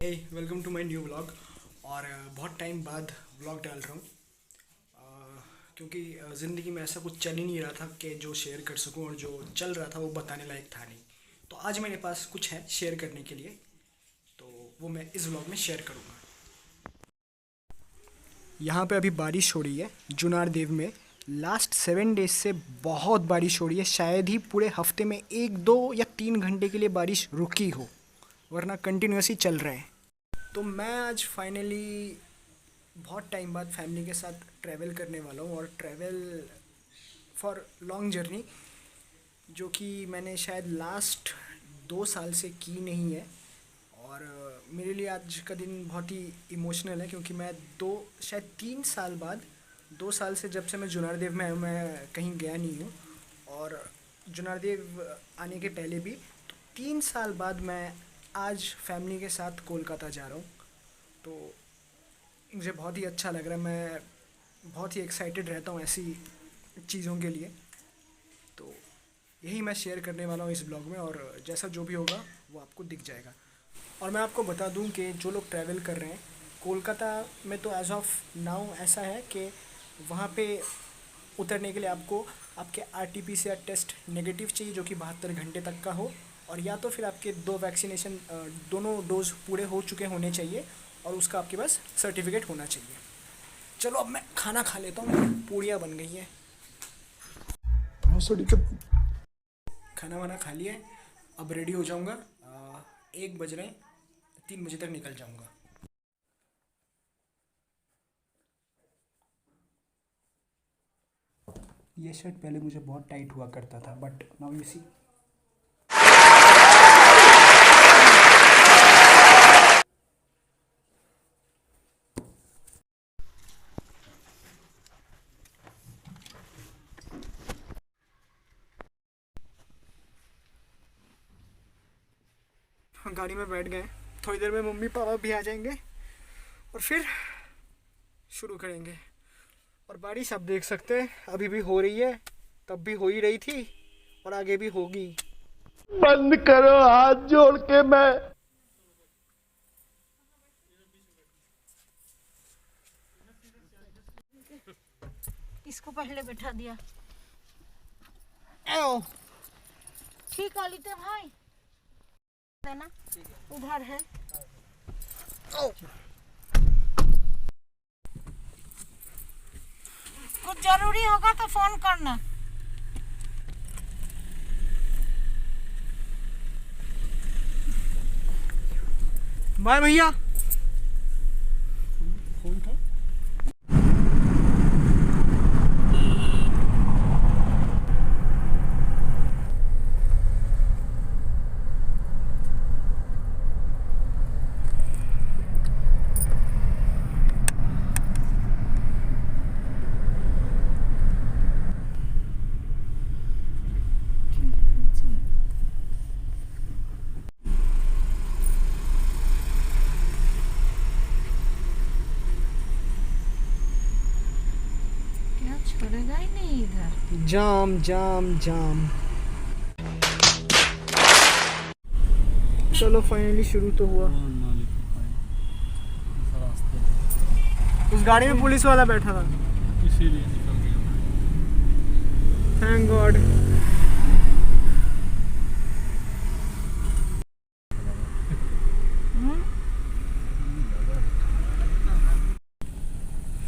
Hey welcome to my new vlog. और बहुत time बाद व्लॉग डाल रहा हूँ क्योंकि ज़िंदगी में ऐसा कुछ चल ही नहीं रहा था कि जो शेयर कर सकूँ, और जो चल रहा था वो बताने लायक था नहीं। तो आज मेरे पास कुछ है शेयर करने के लिए, तो वो मैं इस व्लॉग में शेयर करूँगा। यहाँ पे अभी बारिश हो रही है जुनार देव में। लास्ट 7 डेज से बहुत बारिश हो रही है। शायद ही पूरे हफ्ते में 1, 2 या 3 घंटे के लिए बारिश रुकी हो, वरना कंटिन्यूसली चल रहा है। तो मैं आज फाइनली बहुत टाइम बाद फैमिली के साथ ट्रैवल करने वाला हूँ, और ट्रैवल फॉर लॉन्ग जर्नी, जो कि मैंने शायद लास्ट 2 साल से की नहीं है। और मेरे लिए आज का दिन बहुत ही इमोशनल है, क्योंकि मैं शायद 3 साल बाद, 2 साल से जब से मैं जुनारदेव में आया, मैं कहीं गया नहीं हूँ। और जुनारदेव आने के पहले भी, तो 3 साल बाद मैं आज फैमिली के साथ कोलकाता जा रहा हूँ। तो मुझे बहुत ही अच्छा लग रहा है। मैं बहुत ही एक्साइटेड रहता हूँ ऐसी चीज़ों के लिए। तो यही मैं शेयर करने वाला हूँ इस ब्लॉग में, और जैसा जो भी होगा वो आपको दिख जाएगा। और मैं आपको बता दूं कि जो लोग ट्रैवल कर रहे हैं कोलकाता में, तो एज़ ऑफ नाउ ऐसा है कि वहाँ पे उतरने के लिए आपको आपके आरटीपीसीआर टेस्ट नेगेटिव चाहिए, जो कि 72 घंटे तक का हो, और या तो फिर आपके 2 वैक्सीनेशन, दोनों डोज पूरे हो चुके होने चाहिए, और उसका आपके पास सर्टिफिकेट होना चाहिए। चलो अब मैं खाना खा लेता हूँ, पूड़ियाँ बन गई हैं। खाना वाना खा लिया है, अब रेडी हो जाऊँगा। 1 बज रहे हैं, 3 बजे तक निकल जाऊँगा। ये शर्ट पहले मुझे बहुत टाइट हुआ करता था, बट नाउ यू सी। गाड़ी में बैठ गए, थोड़ी देर में मम्मी पापा भी आ जाएंगे, और फिर शुरू करेंगे। और बारिश आप देख सकते हैं अभी भी हो रही है, तब भी हो ही रही थी, और आगे भी होगी। बंद करो, हाथ जोड़ के मैं। इसको पहले बैठा दिया। आओ। ठीक है लीते भाई, देना उधर है। आओ। कुछ जरूरी होगा तो फोन करना। बाय भैया। फोन था। क्या छोड़ेगा ही नहीं इधर। जाम जाम जाम। चलो फाइनली शुरू तो हुआ। उस गाड़ी में पुलिस वाला बैठा था, इसीलिए निकल गया। Thank god.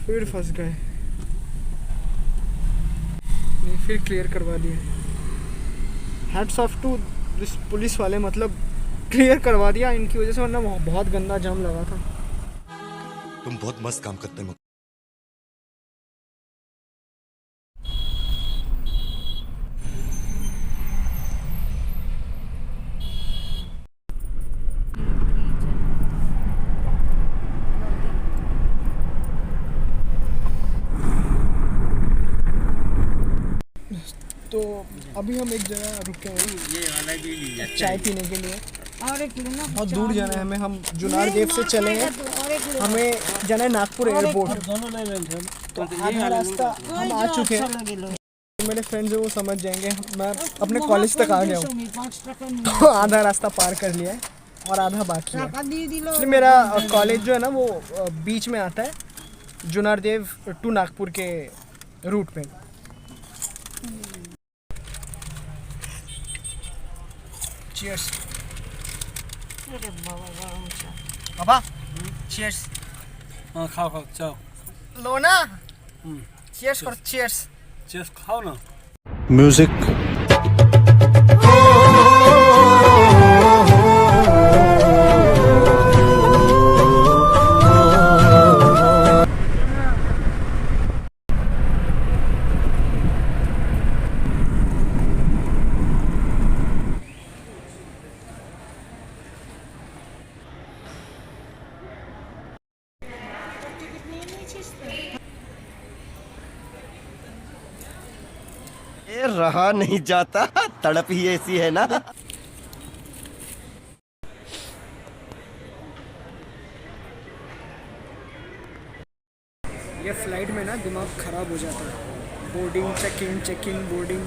फिर फंस गए। नहीं, फिर क्लियर करवा दिए। Hats off to this police वाले, मतलब क्लियर करवा दिया इनकी वजह से, वरना बहुत गंदा जाम लगा था। तुम बहुत मस्त काम करते हो। तो अभी हम एक जगह रुके हैं चाय पीने के लिए। और एक लेना, बहुत दूर जाना है हमें, हम जुनार देव से चले हैं, हमें जाना है नागपुर एयरपोर्ट। तो आधा रास्ता हम आ चुके हैं। मेरे फ्रेंड्स हैं वो समझ जाएंगे, मैं अपने कॉलेज तक आ गया हूँ, तो आधा रास्ता पार कर लिया है। और आधा बाकी है। টাকা দিয়ে দিল एक्चुअली मेरा कॉलेज जो है ना वो बीच में आता है, जुनारदेव टू नागपुर के रूट पे। चीयर्स আরে বাবা গরম চা बाबा, चीयर्स। हाँ खाओ खाओ चाओ लो ना, चीयर्स करो, चीयर्स। चेस खाओ ना। म्यूजिक ये रहा नहीं जाता, तड़प ही ऐसी है ना। ये फ्लाइट में ना दिमाग ख़राब हो जाता है, बोर्डिंग चेकिंग बोर्डिंग।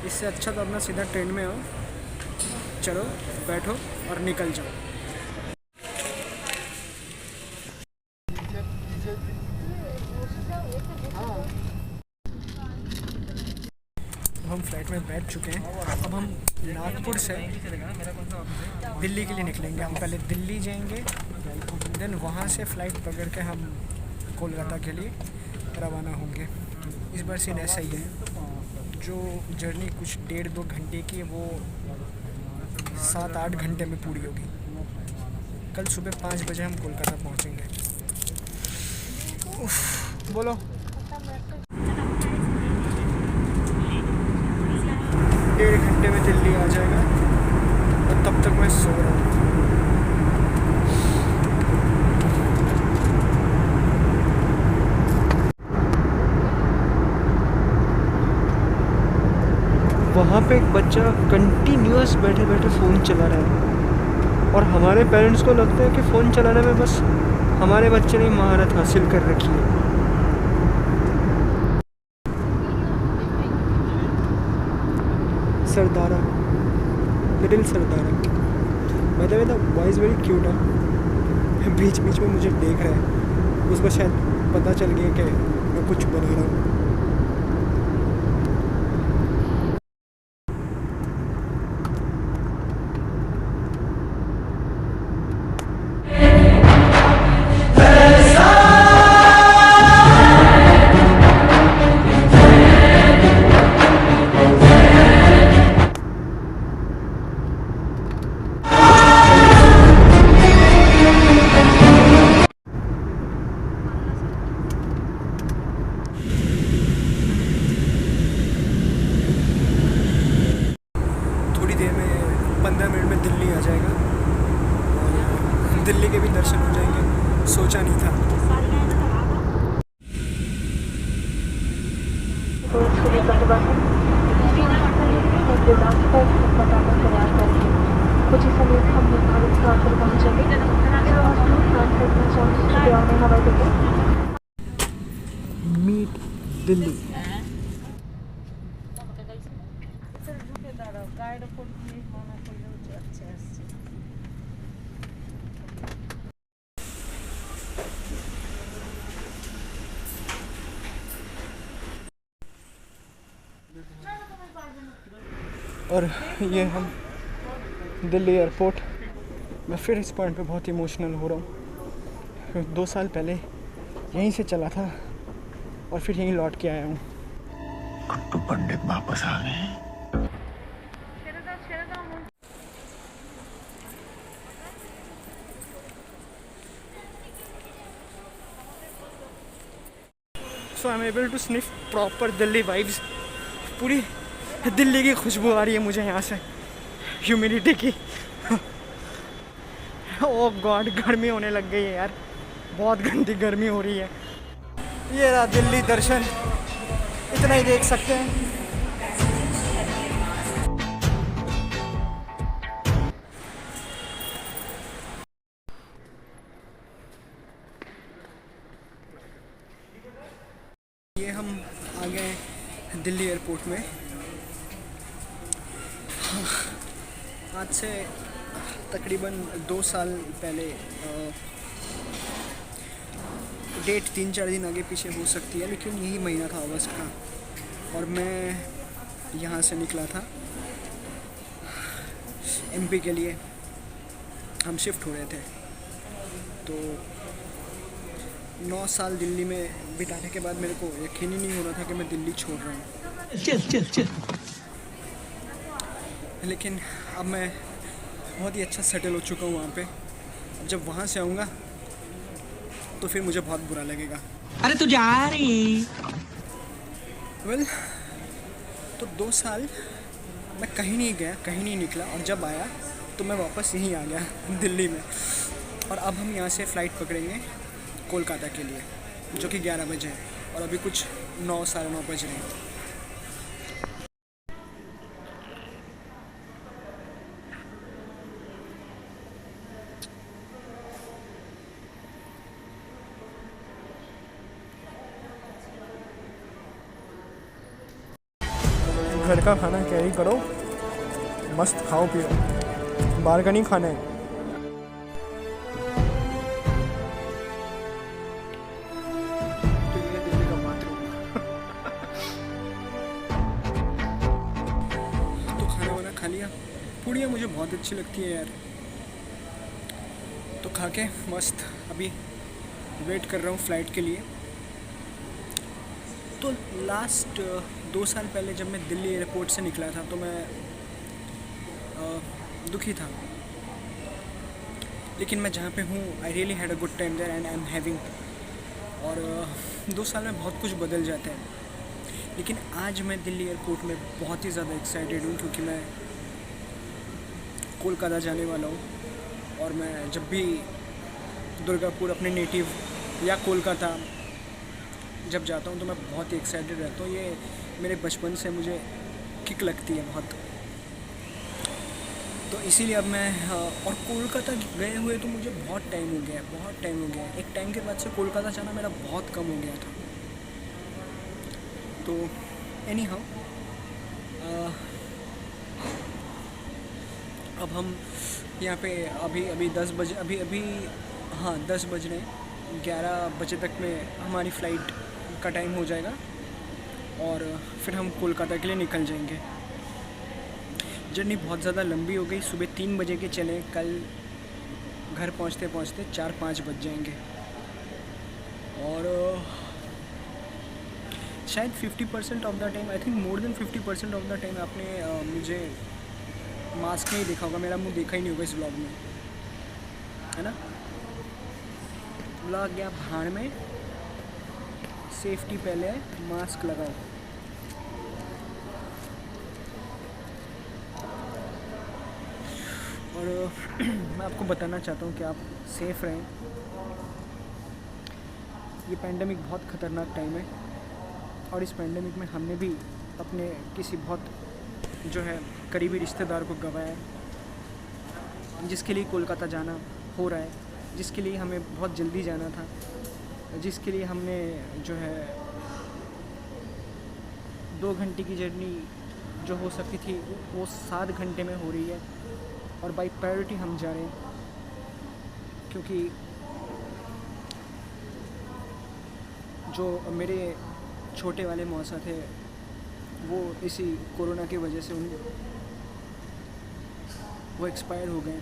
इससे अच्छा तो अपना सीधा ट्रेन में आओ, चलो बैठो और निकल जाओ। अब हम फ्लाइट में बैठ चुके हैं। अब हम नागपुर से दिल्ली के लिए निकलेंगे। हम पहले दिल्ली जाएंगे, देन वहाँ से फ़्लाइट पकड़ के हम कोलकाता के लिए रवाना होंगे। इस बार सीन ऐसा ही है, जो जर्नी कुछ 1.5-2 घंटे की है वो 7-8 घंटे में पूरी होगी। कल सुबह 5 बजे हम कोलकाता पहुँचेंगे। बोलो 1.5 घंटे में दिल्ली आ जाएगा और तब तक मैं सो रहा हूँ। वहाँ पे एक बच्चा कंटिन्यूअस बैठे बैठे फ़ोन चला रहा है और हमारे पेरेंट्स को लगता है कि फ़ोन चलाने में बस हमारे बच्चे ने महारत हासिल कर रखी है। Sardara, little Sardara. By the way the voice very cute है। बीच बीच में मुझे देख रहा है, उसको शायद पता चल गया कि मैं कुछ बना रहा हूँ। थोड़ी देर में 15 मिनट में दिल्ली आ जाएगा और दिल्ली के भी दर्शन हो जाएंगे। सोचा नहीं था। कुछ ही समय हम निर्धारित स्थान पर पहुंचेंगे। हवाई अड्डे मीट दिल्ली। গায়ের ওপর দিয়ে মনে করলেও যাচ্ছে আসছে। और ये हम दिल्ली एयरपोर्ट। मैं फिर इस पॉइंट पे बहुत इमोशनल हो रहा हूँ। 2 साल पहले यहीं से चला था और फिर यहीं लौट के आया हूँ। कुट्टू पंडित वापस आ गए। So I am able to sniff proper Delhi vibes. पूरी दिल्ली की खुशबू आ रही है मुझे यहाँ से, ह्यूमिडिटी की। ओह गॉड, गर्मी होने लग गई है यार, बहुत गंदी गर्मी हो रही है। ये रहा दिल्ली दर्शन, इतना ही देख सकते हैं। ये हम आ गए दिल्ली एयरपोर्ट में। आज से तकरीबन 2 साल पहले डेट 3-4 दिन आगे पीछे हो सकती है, लेकिन यही महीना था अगस्त का, और मैं यहाँ से निकला था एमपी के लिए। हम शिफ्ट हो रहे थे, तो 9 साल दिल्ली में बिताने के बाद मेरे को यकीन ही नहीं हो रहा था कि मैं दिल्ली छोड़ रहा हूँ। लेकिन अब मैं बहुत ही अच्छा सेटल हो चुका हूँ वहाँ पे। अब जब वहाँ से आऊँगा तो फिर मुझे बहुत बुरा लगेगा। अरे तू जा रही वेल, तो 2 साल मैं कहीं नहीं गया, कहीं नहीं निकला, और जब आया तो मैं वापस यहीं आ गया दिल्ली में। और अब हम यहाँ से फ़्लाइट पकड़ेंगे कोलकाता के लिए, जो कि 11 बजे है, और अभी कुछ 9 साढ़े 9 बज रहे हैं। घर का खाना कैरी करो, मस्त खाओ पियो, बाहर का नहीं खाना है। तो ये दिल्ली का बाथरूम। तो खाना वाना खा लिया। पूड़ियाँ मुझे बहुत अच्छी लगती है यार, तो खा के मस्त अभी वेट कर रहा हूँ फ़्लाइट के लिए। तो लास्ट 2 साल पहले जब मैं दिल्ली एयरपोर्ट से निकला था तो मैं दुखी था, लेकिन मैं जहाँ पे हूँ I really had a good time there and I am having. और 2 साल में बहुत कुछ बदल जाता है। लेकिन आज मैं दिल्ली एयरपोर्ट में बहुत ही ज़्यादा एक्साइटेड हूँ, क्योंकि मैं कोलकाता जाने वाला हूँ। और मैं जब भी दुर्गापुर अपने नेटिव या कोलकाता जब जाता हूँ तो मैं बहुत ही एक्साइटेड रहता हूँ। ये मेरे बचपन से मुझे किक लगती है बहुत, तो इसीलिए अब मैं और कोलकाता गए हुए तो मुझे बहुत टाइम हो गया। एक टाइम के बाद से कोलकाता जाना मेरा बहुत कम हो गया था। तो एनी हाउ अब हम यहाँ पे अभी 10 बजे हाँ 10 बज रहे हैं। 11 बजे तक में हमारी फ़्लाइट का टाइम हो जाएगा और फिर हम कोलकाता के लिए निकल जाएंगे। जर्नी बहुत ज़्यादा लंबी हो गई। सुबह 3 बजे के चले, कल घर पहुँचते 4-5 बज जाएंगे। और शायद 50% of the time, I think more than 50% of the time आपने मुझे मास्क नहीं देखा होगा, मेरा मुंह देखा ही नहीं होगा इस व्लॉग में, है ना। व्लॉग गया भाड़ में। सेफ्टी पहले है, मास्क लगाओ। और मैं आपको बताना चाहता हूँ कि आप सेफ़ रहें। ये पैंडेमिक बहुत ख़तरनाक टाइम है, और इस पैंडेमिक में हमने भी अपने किसी बहुत जो है करीबी रिश्तेदार को गंवाया है, जिसके लिए कोलकाता जाना हो रहा है, जिसके लिए हमें बहुत जल्दी जाना था, जिसके लिए हमने जो है 2 घंटे की जर्नी जो हो सकती थी वो 7 घंटे में हो रही है। और बाई प्रायोरिटी हम जा रहे हैं, क्योंकि जो मेरे छोटे वाले मौसा थे वो इसी कोरोना की वजह से वो एक्सपायर हो गए।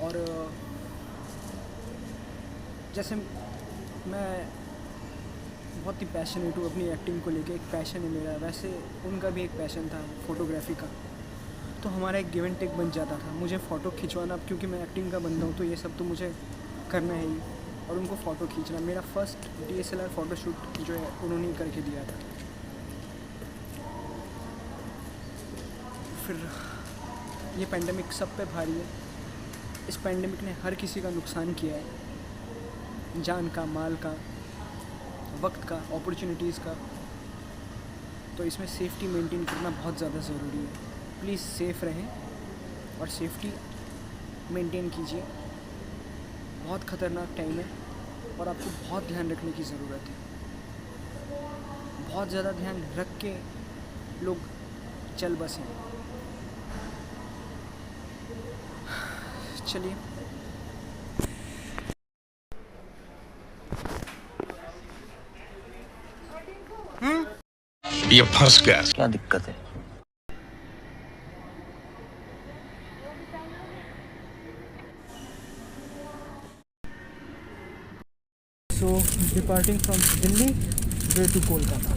और जैसे मैं बहुत ही पैशनेट हूँ अपनी एक्टिंग को लेके, एक पैशन है मेरा, वैसे उनका भी एक पैशन था फ़ोटोग्राफी का। तो हमारा एक गिव एंड टेक बन जाता था। मुझे फ़ोटो खिंचवाना, क्योंकि मैं एक्टिंग का बंदा हूँ तो ये सब तो मुझे करना है ही, और उनको फ़ोटो खींचना। मेरा फर्स्ट DSLR फ़ोटोशूट जो है उन्होंने ही करके दिया था। फिर ये पैंडेमिक सब पे भारी है। इस पैंडेमिक ने हर किसी का नुकसान किया है, जान का, माल का, वक्त का, अपॉर्चुनिटीज़ का। तो इसमें सेफ्टी मेंटेन करना बहुत ज़्यादा ज़रूरी है। प्लीज़ सेफ़ रहें और सेफ्टी मेंटेन कीजिए। बहुत ख़तरनाक टाइम है और आपको बहुत ध्यान रखने की ज़रूरत है। बहुत ज़्यादा ध्यान रख के लोग चल बसें। चलिए। ये फंस गया। क्या दिक्कत है? So departing from Delhi, way to Kolkata.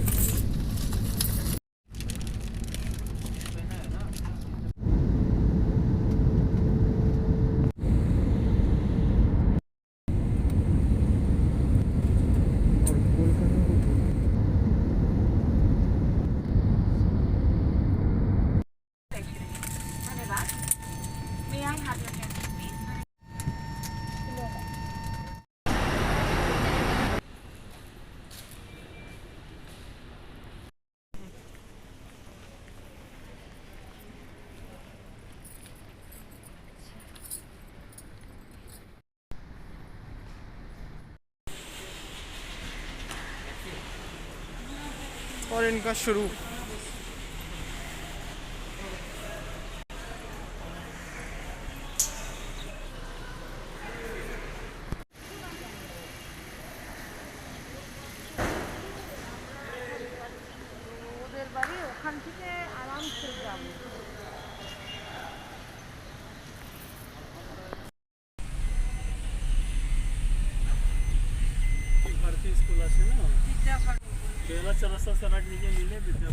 और इनका शुरू। ওদের বাড়ি ওখান থেকে আরামসে যাবো। भारती स्कूल আছে না বেলা 4 से 8 দিকে মিলে বিদ্যা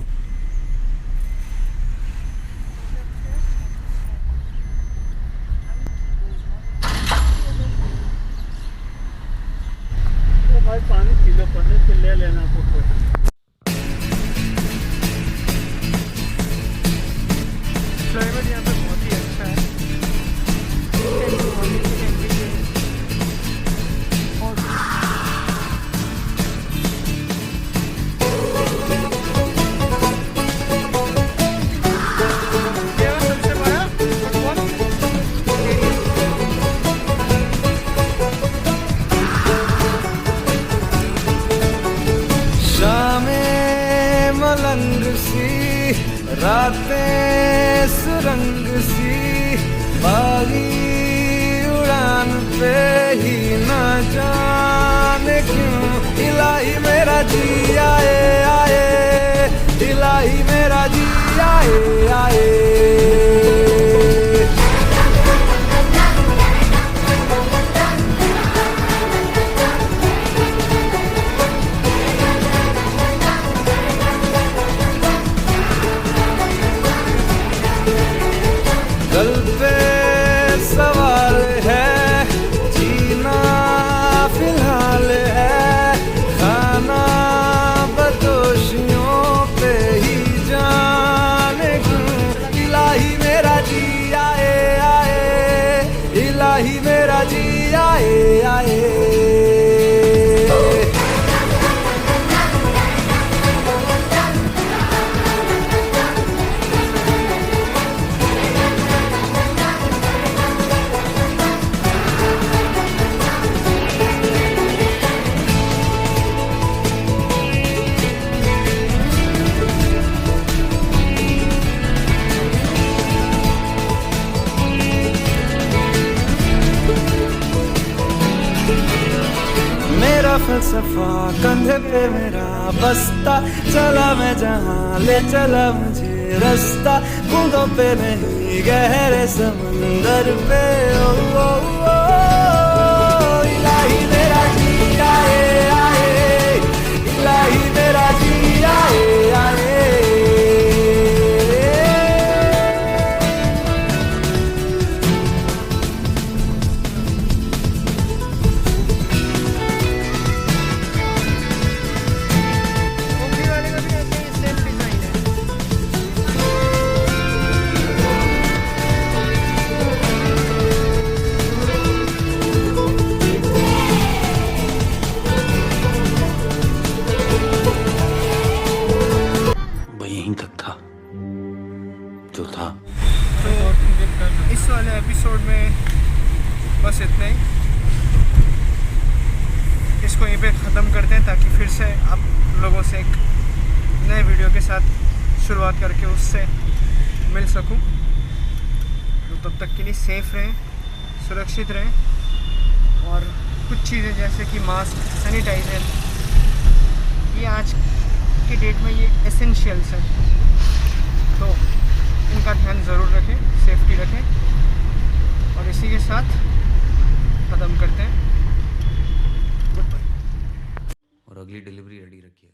तो भाई पानी पी लो पहले फिर ले लेना आपको। क्लाइमेट यहाँ पे बहुत ही अच्छा है। शामें मलंग सी, रातें सुरंग सी, बागी उड़ान पे ही न जाने क्यों इलाही मेरा जी आए आए, इलाही मेरा जी आए आए। गल पे सवाल है, जीना फिलहाल है, खाना बदोशियों पे ही जाने क्यों इलाही मेरा जी आए आए, इलाही मेरा जी आए आए। मेरा फलसफा कंधे पे मेरा बस्ता, चला मैं जहाँ ले चला मुझे रास्ता, बूंदों पे नहीं गहरे समंदर पे। ओ, ओ, ओ, इलाही मेरा जी आए आए, इलाही मेरा जी आए आए। यहीं तक था जो था। तो इस वाले एपिसोड में बस इतना ही। इसको यहीं पे ख़त्म करते हैं ताकि फिर से आप लोगों से एक नए वीडियो के साथ शुरुआत करके उससे मिल सकूं। तो तब तक के लिए सेफ रहें, सुरक्षित रहें और कुछ चीज़ें जैसे कि मास्क, सैनिटाइज़र, ये आज की डेट में ये एसेंशियल्स हैं, तो इनका ध्यान ज़रूर रखें, सेफ्टी रखें। और इसी के साथ ख़त्म करते हैं। Goodbye. और अगली डिलीवरी रेडी रखिए।